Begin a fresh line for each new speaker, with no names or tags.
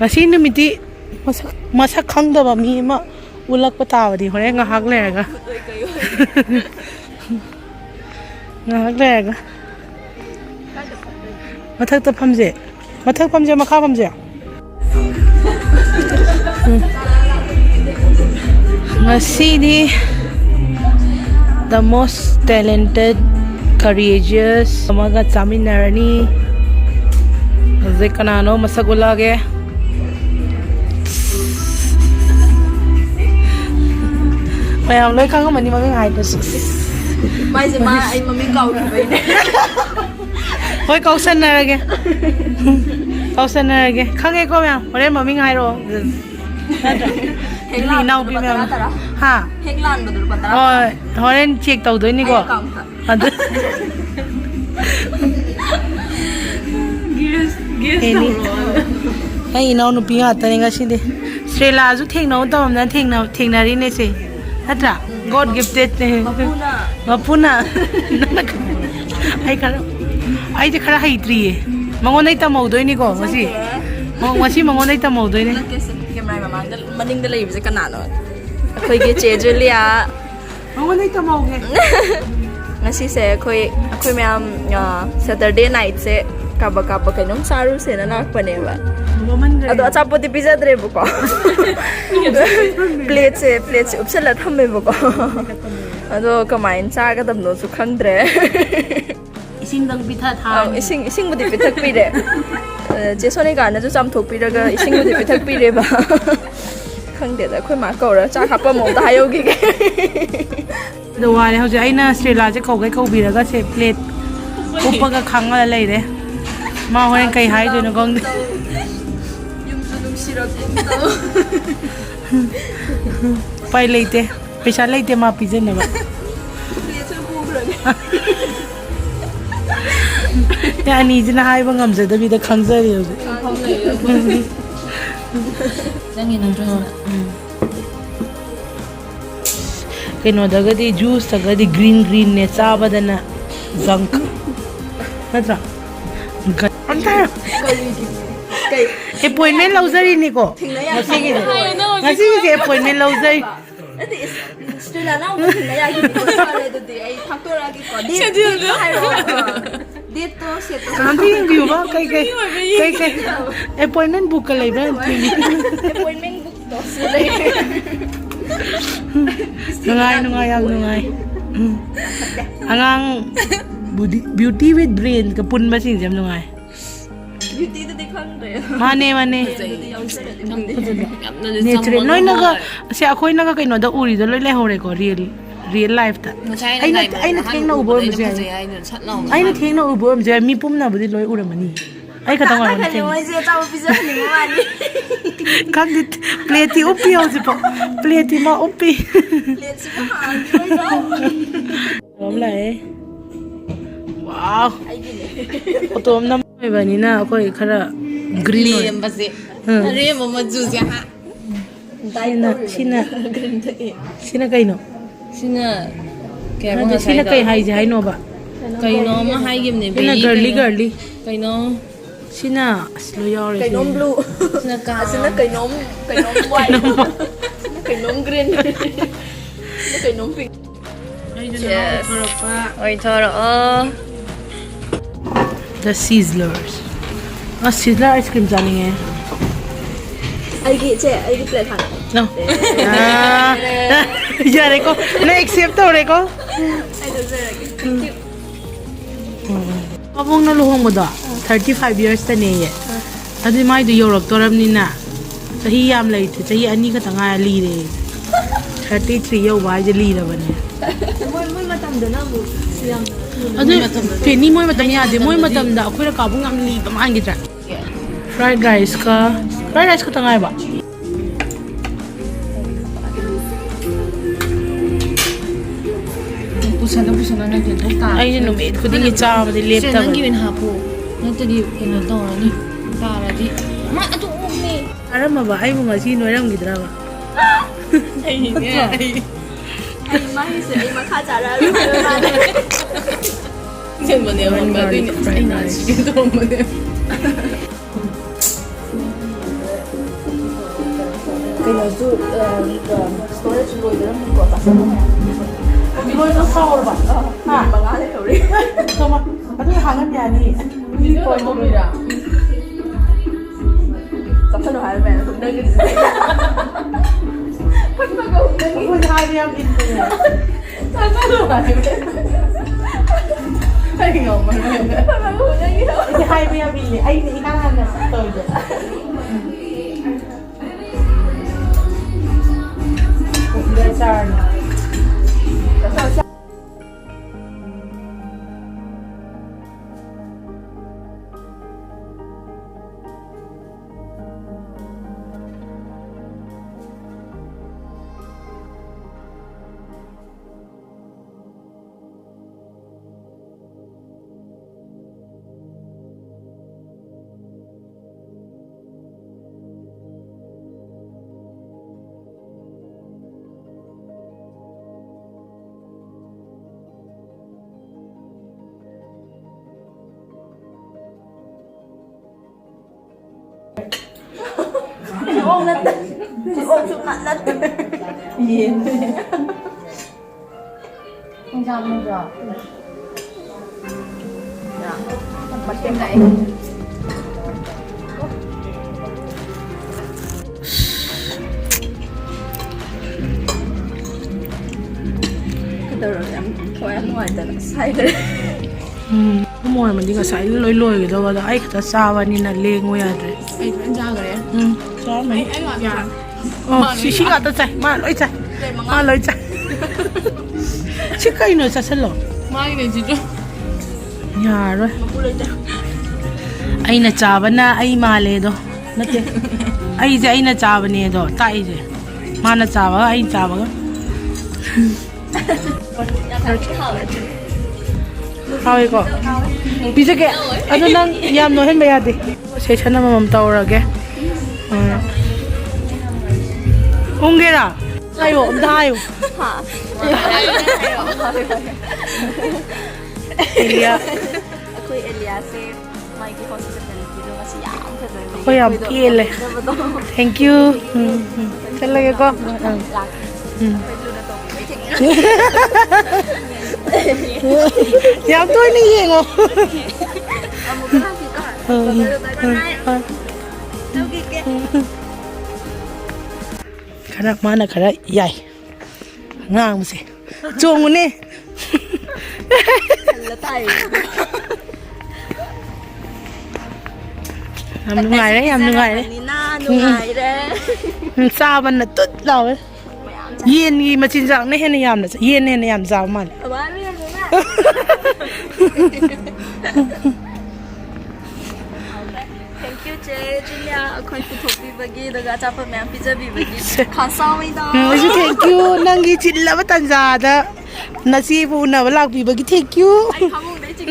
Ngasi numiti masak khangdaba mi ma ulakpa tawadi hore ngahak lerega ngahak lerega mathak ta phamje makha phamje ngasi ni the most talented courageous amaga chaminarani zekanano masagulage mayam loi khang mani mami hai da
mai se ma ai mami kau ki bai ne
hoi kausan na rage khange ko mayam hore mami hai ro
heklan
nau pi mayam ha
heklan badur patara
horen check tau doi ni ko adu ini ai enaonupi ata ni ngasi de Strela ju thengno tam na thengnari ne se hatra god gifted mapuna ai je khara haitri mangon ai tamau doi ni ko ngasi mangon ai tamau doi ne
camera mama maning da lei bi kana no khoi ge che julia
mangon ai tamau ge
ngasi se khoi myam Saturday night se kaba kainom saru se na nak pane ba ado achapo ti pizza dre bu ko plate se upsala thamme bu ko ado kamain cha ga dam no su khangdre
ising dang pitha tha
ising bu di pithak pi re je sone ga na ju cham thok pi ra ga ising bu di pithak pi re ba khangde da khoi ma ko ra cha khapa mo da hayo gi
do wa le hoje aina Strela je kau bi ra ga se plate upaga khanga lai re ma horen kai hai do no gong pai leite pesa leite ma pizene ba ya ni jina hai ba ngam je da bi da khangza ri
jangi nang jo
keno daga di juice daga di green ne chaba dana junk natra anta
kai
appointment lauzari ni ko ngasi gi appointment lauzari
ati Strela na mo thina ya gi ko sale do di ai thaktora gi ko di hai ro di to se to
anti gi ba kai appointment book ka lai ba
appointment book to se lai
nungai angang beauty with brain ka pun ba sing jam nungai
beauty to di khang re
mane natural noi naga se akhoi naga kaino da uri do loi le hore ko real life ta aina thengna ubo mje aina thengna ubo mje mi pumna budi loi uramani ai ka tangwa
ni moi je ta pizza ni mani
kan dit plate upi ho jipo plate ma upi
plate si ma
om lai wow otom nam bani na koi khara green
lem base are mama juice ha
sina kaino
sina
kaya sina kai hai jai no ba
kaino ma hai gim ne
sina girly
kaino
sina slow yore
kaino blue sina ka sina kaino white kaino green kaino pink yes oi thoro
the sizzlers sizzler ice cream jani hai
ai gi plate khana
no yare ko na accept tore ko
ai do zara gi thank you
abong na luhong mo da 35 years ta ne ye adi mai do yorok toram ni na sahi yam lai the sahi ani ka tanga li re 33 year wa je li ra bane
moi matam da na mu siang
adu peni moi matam ya de moi matam da akhoi ra ka bu ngam li ba man gi tra fried rice ka tanga ba
pusana na de ta
ai no me khuding cha ba de lep ta
nang gi wen ha po na ta di kena to ni ta ra di ma atu me
arama ba ai mo ngasi no ram gi dra ba
ai ma hi se ai ma kha cha ra ru ma de jen ma ne ma ba de ai na chi to ma de ꯀꯩꯅꯣꯁꯨ storage ꯂꯣꯏꯗꯔꯝꯅꯤꯀꯣ ꯆꯥꯁꯜꯂꯣ
ꯂꯣꯏꯅ ꯁꯥꯎꯔꯕ
ꯃꯉꯥ ꯂꯩꯍꯧꯔꯤ
ꯑꯗꯨ ꯍꯥꯡꯍꯟ ꯌꯥꯅꯤ
ꯆꯥꯁꯜꯂꯣ ꯍꯥꯏꯔꯃꯦꯅ ꯍꯨꯝꯅꯒꯤꯗꯤ ꯐꯨꯠꯄꯒ ꯍꯨꯝꯅꯒꯤ
ꯑꯩꯈꯣꯏ ꯍꯥꯏꯕ ꯌꯥꯝ ꯏꯟꯕꯅꯦ
ꯆꯥꯁꯜꯂꯣ ꯍꯥꯏꯔꯃꯦ ꯑꯩ ꯉꯝꯃꯔꯣꯏ ꯐꯨꯠꯄꯒ ꯍꯨꯝꯅꯒꯤ
ꯑꯩꯗꯤ ꯍꯥꯏꯕ ꯌꯥꯝ ꯏꯜꯂꯦ ꯑꯩꯅ ꯏꯍꯥꯟ ꯍꯥꯟꯅ ꯇꯧꯔꯤꯗꯣ ꯀꯣꯐꯤꯗ ꯆꯥꯔꯅꯤ
ꯆꯤꯑꯣꯡ ꯅꯠꯇꯦ ꯆꯤꯑꯣꯡ ꯁꯨꯡꯅꯠ ꯅꯠꯇꯦ ꯌꯦꯟꯅꯦ
ꯍꯤꯡꯖꯥꯡꯅꯤꯗꯣ
ꯃꯇꯦꯡ ꯂꯥꯛꯑꯦ ꯀꯩꯗꯧꯔꯒꯦ ꯌꯥꯝ ꯊꯋꯥꯏ ꯌꯥꯝ ꯅꯨꯡꯉꯥꯏꯇꯅ ꯁꯥꯏꯈ꯭ꯔꯦ
ꯃꯣꯏ ꯑꯃꯗꯤ ꯉꯁꯥꯏ ꯂꯣꯏ ꯂꯣꯏꯒꯗꯧꯕꯗꯣ ꯑꯩ ꯈꯛꯇ ꯆꯥꯕꯅꯤꯅ ꯂꯦꯡꯉꯨ ꯌꯥꯗ꯭ꯔꯦ
ꯑꯩ ꯂꯣꯏ ꯆꯥꯈ꯭ꯔꯦ
ꯆꯥꯔꯝꯃꯅꯤ ꯁꯤ ꯉꯥꯛꯇ ꯆꯥꯏ ꯃꯥ ꯂꯣꯏ ꯆꯥꯏ ꯃꯥ ꯂꯣꯏ ꯆꯥꯏ ꯁꯤ ꯀꯩꯅꯣ ꯆꯥꯁꯤꯜꯂꯣ
ꯃꯥꯒꯤꯅꯦ ꯁꯤꯁꯨ
ꯌꯥꯔꯣꯏ
ꯃꯄꯨ ꯂꯩꯇꯦ
ꯑꯩꯅ ꯆꯥꯕꯅ ꯑꯩ ꯃꯥꯜꯂꯦꯗꯣ ꯅꯠꯇꯦ ꯑꯩꯁꯦ ꯑꯩꯅ ꯆꯥꯕꯅꯦꯗꯣ ꯇꯥꯛꯏꯁꯦ ꯃꯥꯅ ꯆꯥꯕꯒ ꯑꯩꯅ ꯆꯥꯕꯒ ꯍꯥꯎꯏꯀꯣ ꯄꯤꯖꯒꯦ ꯑꯗꯣ ꯅꯪ ꯌꯥꯝ ꯅꯣꯏꯍꯟꯕ ꯌꯥꯗꯦ ꯁꯦꯁꯟ ꯑꯃꯃꯝ ꯇꯧꯔꯒꯦ ꯎꯪꯒꯦꯔꯥ ꯍꯥꯏꯌꯣ ꯑꯝꯇ ꯍꯥꯏꯌꯣ ꯑꯦꯂꯤꯌꯥ
ꯑꯩꯈꯣꯏ ꯑꯦꯂꯤꯌꯥꯁꯦ ꯃꯥꯒꯤ ꯍꯣꯁꯄꯤꯇꯥꯂꯤꯇꯤꯗꯣ ꯉꯁꯤ ꯌꯥꯝ ꯐꯖꯩ
ꯑꯩꯈꯣꯏ ꯌꯥꯝ ꯄꯦꯜꯂꯦ ꯊꯦꯡꯀ꯭ꯌꯨ ꯆꯠꯂꯒꯦꯀꯣ ꯌꯥꯝ ꯇꯣꯏꯅ ꯌꯦꯡꯉꯣ ꯈꯔ ꯃꯥꯅ ꯈꯔ ꯌꯥꯏ ꯉꯥꯡꯕꯁꯦ ꯆꯣꯡꯉꯨꯅꯦ ꯌꯥꯝ ꯅꯨꯡꯉꯥꯏꯔꯦ ꯌꯥꯝ ꯅꯨꯡꯉꯥꯏꯔꯦ ꯆꯥꯕꯅ ꯇꯨꯠ ꯂꯥꯎꯋꯦ ꯌꯦꯟꯒꯤ ꯃꯆꯤꯟꯖꯥꯛꯅ ꯍꯦꯟꯅ ꯌꯥꯝꯅ ꯌꯦꯟꯅ ꯍꯦꯟꯅ ꯌꯥꯝ ꯆꯥꯕ ꯃꯥꯜꯂꯦ
Thank you, Che, Julia. ꯑꯩꯈꯣꯏ ꯄꯨꯊꯣꯛꯄꯤꯕꯒꯤ ꯑꯗꯨꯒ ꯑꯆꯥꯄꯣꯠ ꯃꯌꯥꯝ ꯄꯤꯖꯕꯤꯕꯒꯤ ꯈꯥꯁꯥꯎꯏꯗ
ꯑꯩꯁꯨ ꯊꯦꯡꯀ꯭ꯌꯨ ꯅꯪꯒꯤ ꯆꯤꯜꯂꯕ ꯇꯟꯖꯥꯗ ꯅꯆꯦꯕꯨ ꯎꯅꯕ ꯂꯥꯛꯄꯤꯕꯒꯤ ꯊꯦꯡꯀ꯭ꯌꯨ
ꯑꯩ ꯐꯃꯨꯡꯗꯩ ꯆꯤꯡ